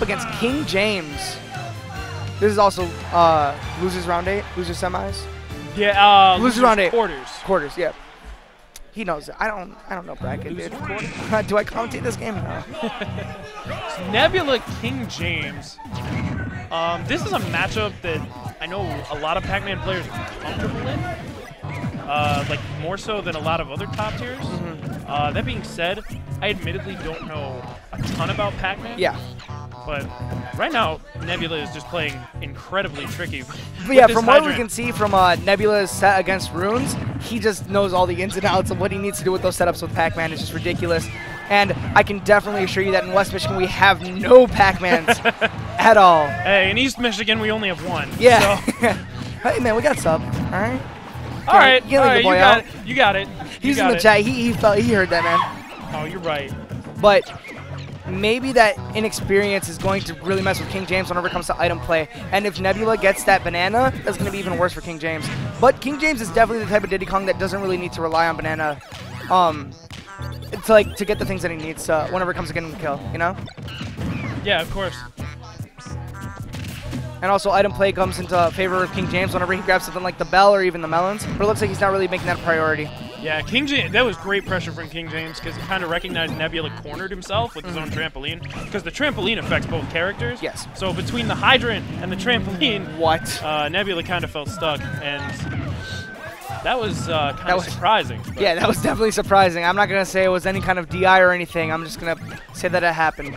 against King James. This is also losers round 8, losers semis. Yeah, losers round 8. Quarters. Quarters, yeah. He knows it. I don't know bracket, dude. Do I commentate this game? No. Nebula King James. This is a matchup that I know a lot of Pac-Man players are comfortable in. Like more so than a lot of other top tiers. That being said, I admittedly don't know a ton about Pac-Man. Yeah. But right now, Nebula is just playing incredibly tricky. But yeah, from what we can see from Nebula's set against Runes, he just knows all the ins and outs of what he needs to do with those setups with Pac-Man. It's just ridiculous. And I can definitely assure you that in West Michigan, we have no Pac-Mans at all. Hey, in East Michigan, we only have one. Yeah. So. Hey, man, we got sub. All right? All right, you got it. You got it. He's in the chat. He heard that, man. Oh, you're right. But maybe that inexperience is going to really mess with King James whenever it comes to item play. And if Nebula gets that banana, that's going to be even worse for King James. But King James is definitely the type of Diddy Kong that doesn't really need to rely on banana to get the things that he needs whenever it comes to getting the kill, you know? Yeah, of course. And also item play comes into favor of King James whenever he grabs something like the bell or even the melons. But it looks like he's not really making that a priority. Yeah, King James, that was great pressure from King James because he kind of recognized Nebula cornered himself with his own trampoline because the trampoline affects both characters. Yes. So between the hydrant and the trampoline, Nebula kind of felt stuck, and that was kind of surprising. Yeah, that was definitely surprising. I'm not going to say it was any kind of DI or anything. I'm just going to say that it happened.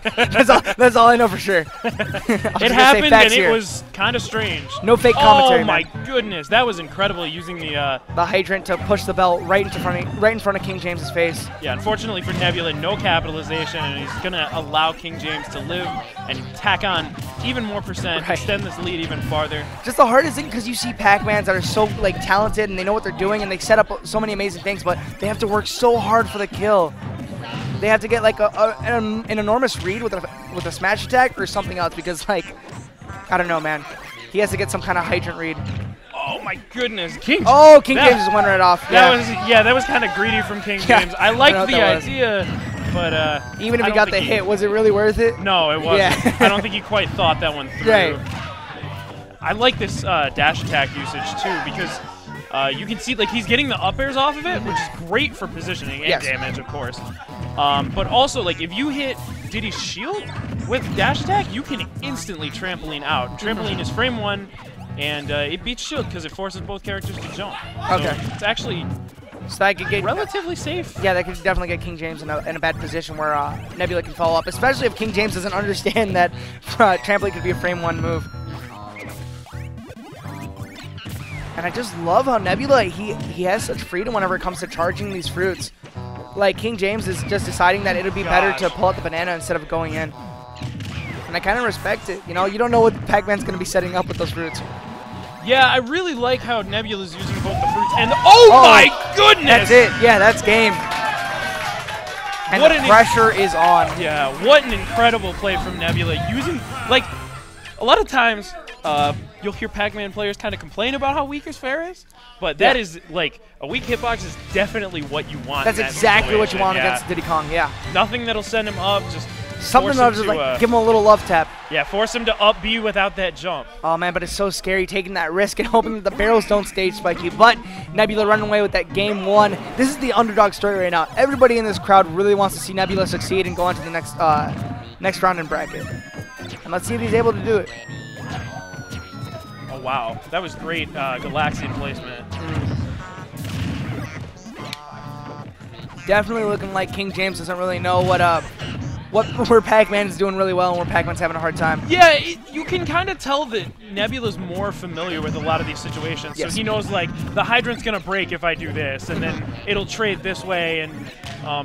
that's all I know for sure. It happened, and it was kind of strange. No fake commentary. Oh my goodness, that was incredible using the hydrant to push the belt right in front of King James's face. Yeah, unfortunately for Nebula, no capitalization, and he's gonna allow King James to live and tack on even more percent, extend this lead even farther. Just the hardest thing, because you see Pac-Mans that are so talented and they know what they're doing and they set up so many amazing things, but they have to work so hard for the kill. They have to get like an enormous read with a smash attack or something else because I don't know, man. He has to get some kind of hydrant read. Oh my goodness, King! Oh, King James just went right off. That was kind of greedy from King James. I liked the idea, but even if he got the hit, was it really worth it? No, it wasn't. Yeah. I don't think he quite thought that one through. Right. I like this dash attack usage too because. You can see, he's getting the up airs off of it, which is great for positioning and damage, of course. But also, if you hit Diddy's shield with dash attack, you can instantly trampoline out. And trampoline is frame 1, and it beats shield because it forces both characters to jump. Okay. So it's actually that could get relatively safe. Yeah, that could definitely get King James in a bad position where Nebula can follow up, especially if King James doesn't understand that trampoline could be a frame 1 move. And I just love how Nebula, he has such freedom whenever it comes to charging these fruits. King James is just deciding that it would be better to pull out the banana instead of going in. And I kind of respect it. You know, you don't know what Pac-Man's going to be setting up with those fruits. Yeah, I really like how Nebula's using both the fruits and my goodness! That's it. Yeah, that's game. And the pressure is on. Yeah, what an incredible play from Nebula. Using, a lot of times, you'll hear Pac-Man players kind of complain about how weak his fair is, but that is, a weak hitbox is definitely what you want. That's exactly what you want against Diddy Kong, yeah. Nothing that'll send him up, just something that'll just, give him a little love tap. Yeah, force him to up B without that jump. Oh, man, but it's so scary taking that risk and hoping that the barrels don't stage spike you. But Nebula running away with that game 1. This is the underdog story right now. Everybody in this crowd really wants to see Nebula succeed and go on to the next round in bracket. And let's see if he's able to do it. Oh, wow. That was great Galaxian placement. Definitely looking like King James doesn't really know where Pac-Man is doing really well and where Pac-Man's having a hard time. Yeah, you can kind of tell that Nebula's more familiar with a lot of these situations. Yes. So he knows, the hydrant's going to break if I do this, and then it'll trade this way. And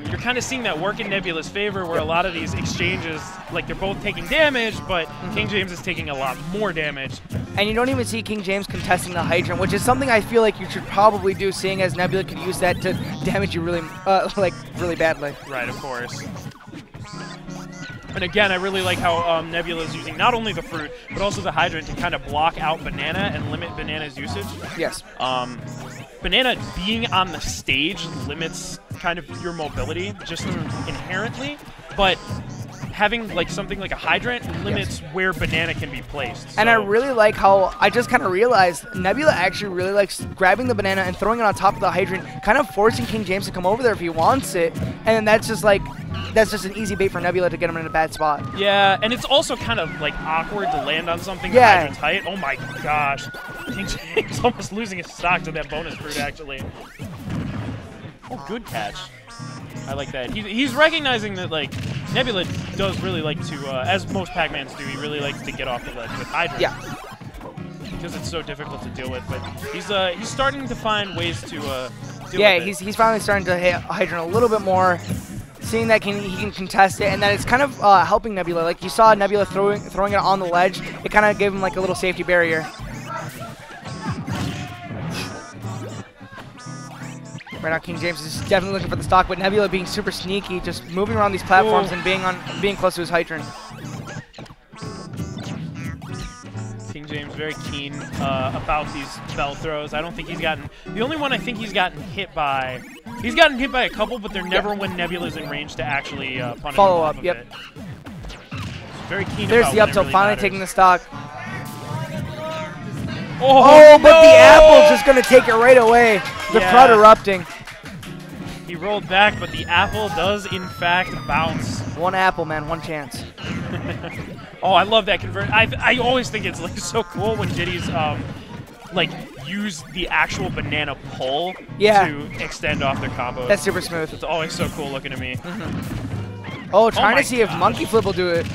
you're kind of seeing that work in Nebula's favor where a lot of these exchanges, they're both taking damage, but King James is taking a lot more damage. And you don't even see King James contesting the hydrant, which is something I feel like you should probably do, seeing as Nebula could use that to damage you really, really badly. Right, of course. And again, I really like how Nebula is using not only the fruit, but also the hydrant to kind of block out banana and limit banana's usage. Yes. Banana being on the stage limits kind of your mobility just inherently, but having like something like a hydrant limits where banana can be placed. And I really like how I just kind of realized Nebula actually really likes grabbing the banana and throwing it on top of the hydrant, kind of forcing King James to come over there if he wants it. And then that's just an easy bait for Nebula to get him in a bad spot. Yeah, and it's also kind of like awkward to land on something the hydrant's height. Oh my gosh. King James almost losing his stock to that bonus fruit, actually. Oh, good catch. I like that. He's recognizing that, like, Nebula does really like to, as most Pac-Mans do, he really likes to get off the ledge with Hydra. Yeah. Because it's so difficult to deal with. But he's starting to find ways to deal with it. Yeah, he's finally starting to hit Hydra a little bit more, seeing that he can contest it, and that it's kind of helping Nebula. Like, you saw Nebula throwing it on the ledge. It kind of gave him, like, a little safety barrier. Right now, King James is definitely looking for the stock, but Nebula being super sneaky, just moving around these platforms and being close to his hydrant. King James very keen about these bell throws. I don't think he's gotten the only one I think he's gotten hit by. He's gotten hit by a couple, but they're never when Nebula's in range to actually punish follow him up. off Yep. of it. Very keen. There's about the up when it tilt, really finally matters. taking the stock. Oh, but the apple's just going to take it right away. The crowd erupting. He rolled back, but the apple does, in fact, bounce. One apple, man. One chance. Oh, I love that convert. I always think it's like so cool when Diddy's like use the actual banana pull to extend off their combo. That's super smooth. It's always so cool looking to me. Oh, trying to see if Monkey Flip will do it.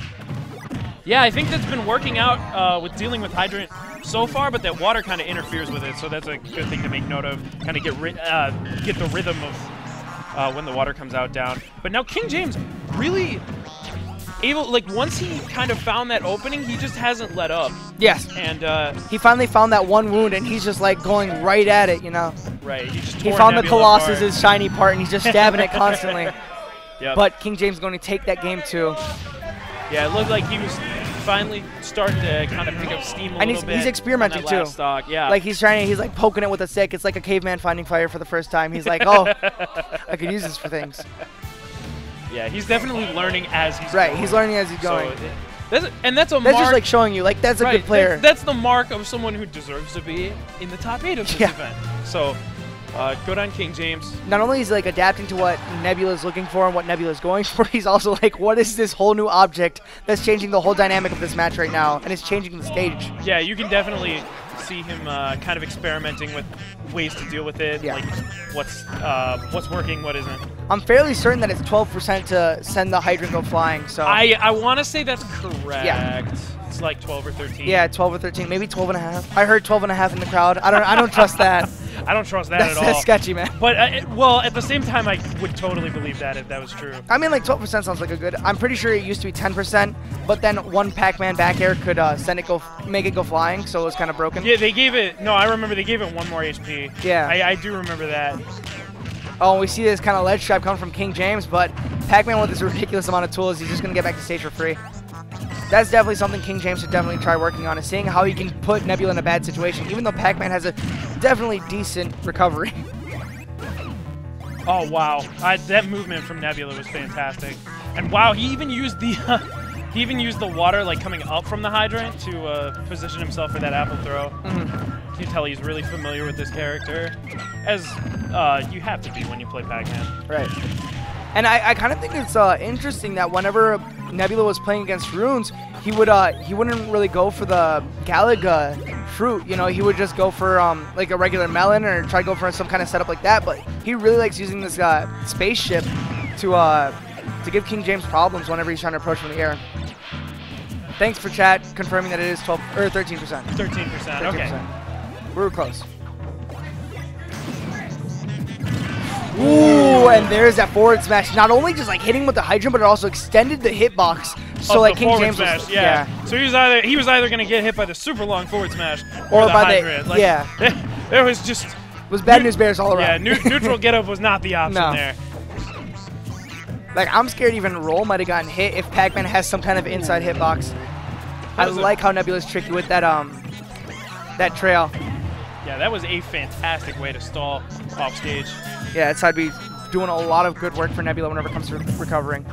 Yeah, I think that's been working out with dealing with Hydrant so far, but that water kind of interferes with it, so that's a good thing to make note of. Kind of get the rhythm of when the water comes out down. But now King James really able, like, once he kind of found that opening, he just hasn't let up. Yes. And he finally found that one wound, and he's just like going right at it, you know. Right. He found the Colossus' shiny part, and he's just stabbing it constantly. Yep. But King James going to take that game too. Yeah, it looked like he was finally starting to kind of pick up steam a little bit. And he's experimenting too. Stock. Yeah. Like he's like poking it with a stick. It's like a caveman finding fire for the first time. He's like, oh, I could use this for things. Yeah, he's definitely learning as he's going. Right, he's learning as he's going. So that's just like showing you, like, that's a good player. That's the mark of someone who deserves to be in the top 8 of this event. So, good on King James. Not only is he like adapting to what Nebula's looking for and what Nebula's going for, he's also like, what is this whole new object that's changing the whole dynamic of this match right now, and it's changing the stage. Yeah, you can definitely see him kind of experimenting with ways to deal with it, like what's working, what isn't. I'm fairly certain that it's 12% to send the Hydrant go flying. So I want to say that's correct. Yeah. It's like 12 or 13. Yeah, 12 or 13, maybe 12 and a half. I heard 12 and a half in the crowd. I don't trust that. I don't trust that at all. That's sketchy, man. But, well, at the same time, I would totally believe that if that was true. I mean, like, 12% sounds like a good. I'm pretty sure it used to be 10%, but then one Pac-Man back air could make it go flying, so it was kind of broken. Yeah, they gave it. No, I remember they gave it 1 more HP. Yeah. I do remember that. Oh, we see this kind of ledge trap coming from King James, but Pac-Man with this ridiculous amount of tools, he's just going to get back to stage for free. That's definitely something King James should definitely try working on, is seeing how he can put Nebula in a bad situation, even though Pac-Man has a definitely decent recovery. Oh, wow. That movement from Nebula was fantastic. And, wow, he even used the water, like, coming up from the hydrant to position himself for that apple throw. You can tell he's really familiar with this character, as you have to be when you play Pac-Man. Right. And I kind of think it's interesting that whenever Nebula was playing against Runes, he wouldn't really go for the Galaga fruit. You know, he would just go for like a regular melon or try to go for some kind of setup like that. But he really likes using this spaceship to give King James problems whenever he's trying to approach from the air. Thanks for chat confirming that it is 12 or 13%. 13%. Okay. We were close. Ooh, and there's that forward smash. Not only just like hitting with the hydrant, but it also extended the hitbox. So like King James was, yeah. So he was either gonna get hit by the super long forward smash or the by hydrant. Like, there was just bad news bears all around. Yeah, neutral get up was not the option there. Like, I'm scared even Roll might have gotten hit if Pac-Man has some kind of inside hitbox. I like how Nebula's tricky with that that trail. Yeah, that was a fantastic way to stall off stage. Yeah, it's I'd be doing a lot of good work for Nebula whenever it comes to recovering.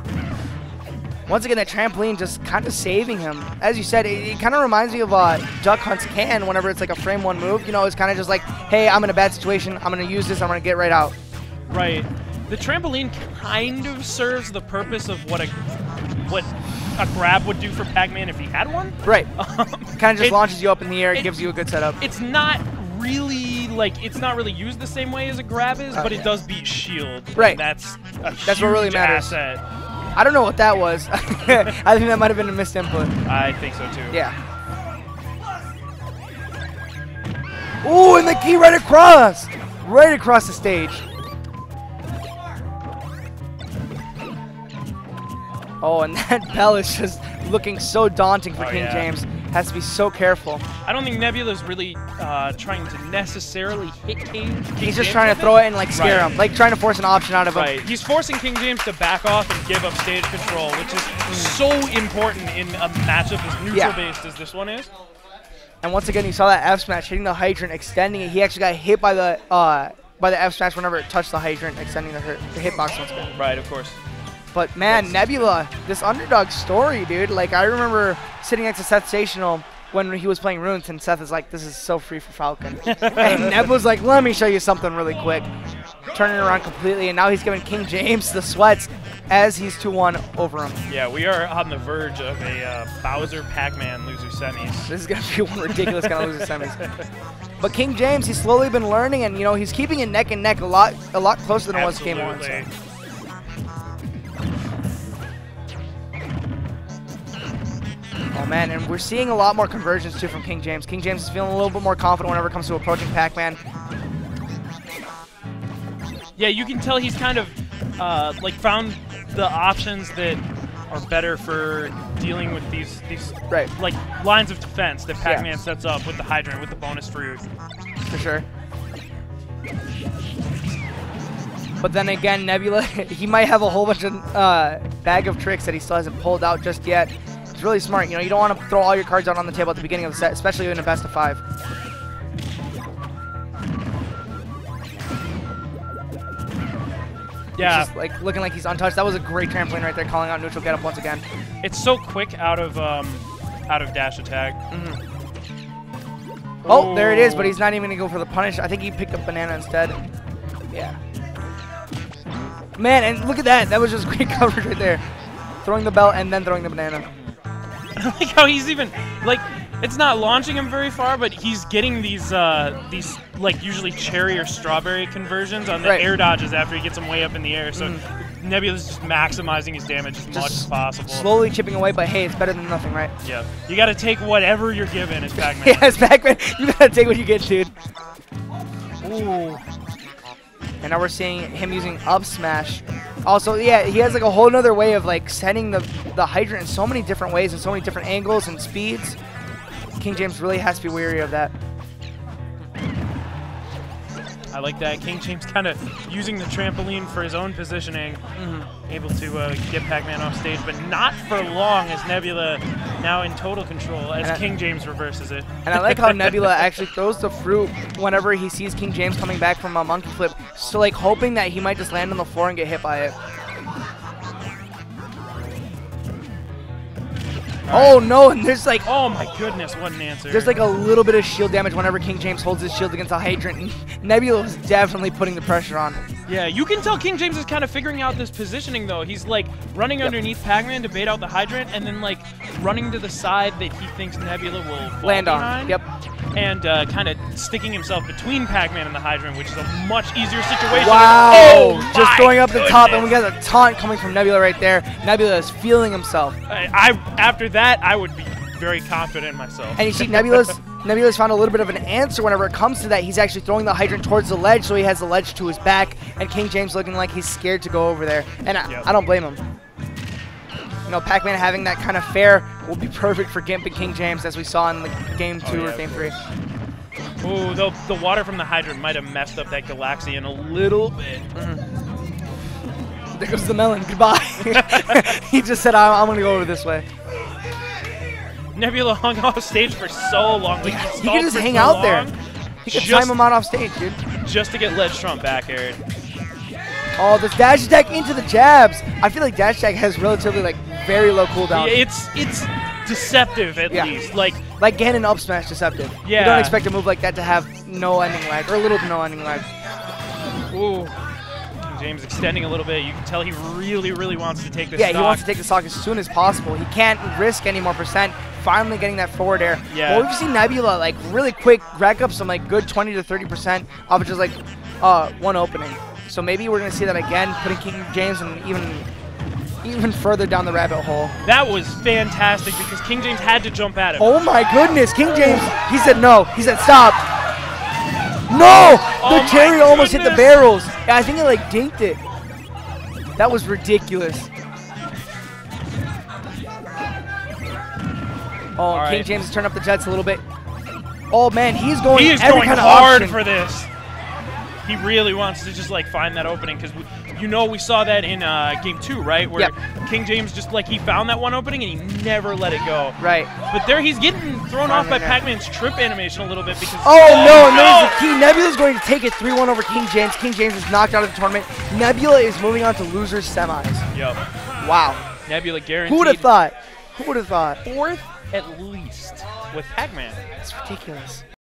Once again, that trampoline just kind of saving him. As you said, it kind of reminds me of Duck Hunt's can whenever it's like a frame one move. You know, it's kind of just like, hey, I'm in a bad situation. I'm going to use this. I'm going to get right out. Right. The trampoline kind of serves the purpose of what a grab would do for Pac-Man if he had one. Right. Kind of just launches you up in the air. It gives you a good setup. It's not really used the same way as a grab is, but it does beat shield. Right. That's what really matters. Asset. I don't know what that was. I think that might have been a missed input. I think so too. Yeah. Ooh, and the key right across the stage. Oh, and that bell is just looking so daunting for King James. Has to be so careful. I don't think Nebula's really trying to necessarily hit King James. He's just trying to throw it and like scare him, like trying to force an option out of him. Right. He's forcing King James to back off and give up stage control, which is so important in a matchup as neutral-based as this one is. And once again, you saw that F smash hitting the hydrant, extending it. He actually got hit by the F smash whenever it touched the hydrant, extending the hitbox once again. Right, of course. But man, Nebula, this underdog story, dude. Like, I remember sitting next to Seth Stational when he was playing Runes, and Seth is like, this is so free for Falcon. And Nebula's like, let me show you something really quick. Turning it around completely, and now he's giving King James the sweats as he's 2-1 over him. Yeah, we are on the verge of a Bowser Pac-Man loser semis. This is going to be one ridiculous kind of loser semis. But King James, he's slowly been learning, and, you know, he's keeping it neck and neck a lot closer than it was game 1. So. Oh man, and we're seeing a lot more conversions too from King James. King James is feeling a little bit more confident whenever it comes to approaching Pac-Man. Yeah, you can tell he's kind of like found the options that are better for dealing with these like lines of defense that Pac-Man sets up with the hydrant, with the bonus fruit. For sure. But then again, Nebula, he might have a whole bunch of bag of tricks that he still hasn't pulled out just yet. It's really smart. You know, you don't want to throw all your cards out on the table at the beginning of the set, especially in a best of 5. Yeah. Just like looking like he's untouched. That was a great trampoline right there, calling out neutral getup once again. It's so quick out of dash attack. Oh, there it is, but he's not even gonna go for the punish. I think he picked up banana instead. Yeah. Man, and look at that. That was just great coverage right there. Throwing the belt and then throwing the banana. I like how he's even, like, it's not launching him very far, but he's getting these like, usually cherry or strawberry conversions on the air dodges after he gets them way up in the air. So Nebula's just maximizing his damage as much as possible. Slowly chipping away, but hey, it's better than nothing, right? Yeah. You got to take whatever you're given as Pac-Man. Yeah, as Pac-Man, you got to take what you get, dude. Ooh. And now we're seeing him using up smash. Also, yeah, he has like a whole nother way of like setting the hydrant in so many different ways and so many different angles and speeds. King James really has to be wary of that. I like that. King James kind of using the trampoline for his own positioning, able to get Pac-Man off stage, but not for long as Nebula now in total control as King James reverses it. And I like how Nebula actually throws the fruit whenever he sees King James coming back from a monkey flip, so like hoping that he might just land on the floor and get hit by it. Oh no, and there's like, oh my goodness, what an answer. There's like a little bit of shield damage whenever King James holds his shield against a hydrant, and Nebula was definitely putting the pressure on. Yeah, you can tell King James is kind of figuring out this positioning though. He's like running underneath Pac-Man to bait out the hydrant, and then like running to the side that he thinks Nebula will fall land behind. on. And kind of sticking himself between Pac-Man and the hydrant, which is a much easier situation. Wow! Oh, just going up the top, and we got a taunt coming from Nebula right there. Nebula is feeling himself. After that, I would be very confident in myself. And you see Nebula's found a little bit of an answer whenever it comes to that. He's actually throwing the hydrant towards the ledge, so he has the ledge to his back, and King James looking like he's scared to go over there. And I don't blame him. You know, Pac-Man having that kind of fair will be perfect for Gimp and King James, as we saw in like game 2 or game 3. Ooh, the water from the hydrant might have messed up that Galaxian a little bit. There goes the melon. Goodbye. He just said, I'm going to go over this way. Nebula hung off stage for so long. Like, he could just hang out there. He could time him out off stage, dude. Just to get ledge trump back aired. Oh, this dash attack into the jabs. I feel like dash attack has relatively like very low cooldown. It's deceptive at least. Like Ganon up smash deceptive. Yeah. You don't expect a move like that to have no ending lag, or little to no ending lag. Ooh. James extending a little bit. You can tell he really, really wants to take this stock. He wants to take the stock as soon as possible. He can't risk any more percent. Finally getting that forward air. Yeah. But we've seen Nebula like really quick rack up some like good 20 to 30% off of just like one opening. So maybe we're gonna see that again, putting King James and even further down the rabbit hole. That was fantastic because King James had to jump at him. Oh my goodness, King James, he said no. He said stop. No! The carry almost hit the barrels. Yeah, I think it like dinked it. That was ridiculous. Oh, King James has turned up the jets a little bit. Oh man, he's going every kind of hard option for this. He really wants to just like find that opening because we saw that in game 2, right? Where King James just like he found that one opening and he never let it go. Right. But there he's getting thrown off by Pac-Man's trip animation a little bit because no, there's the key. Nebula's going to take it 3-1 over King James. King James is knocked out of the tournament. Nebula is moving on to losers semis. Yep. Wow. Nebula guaranteed. Who would have thought? Who would have thought? 4th at least with Pac-Man. It's ridiculous.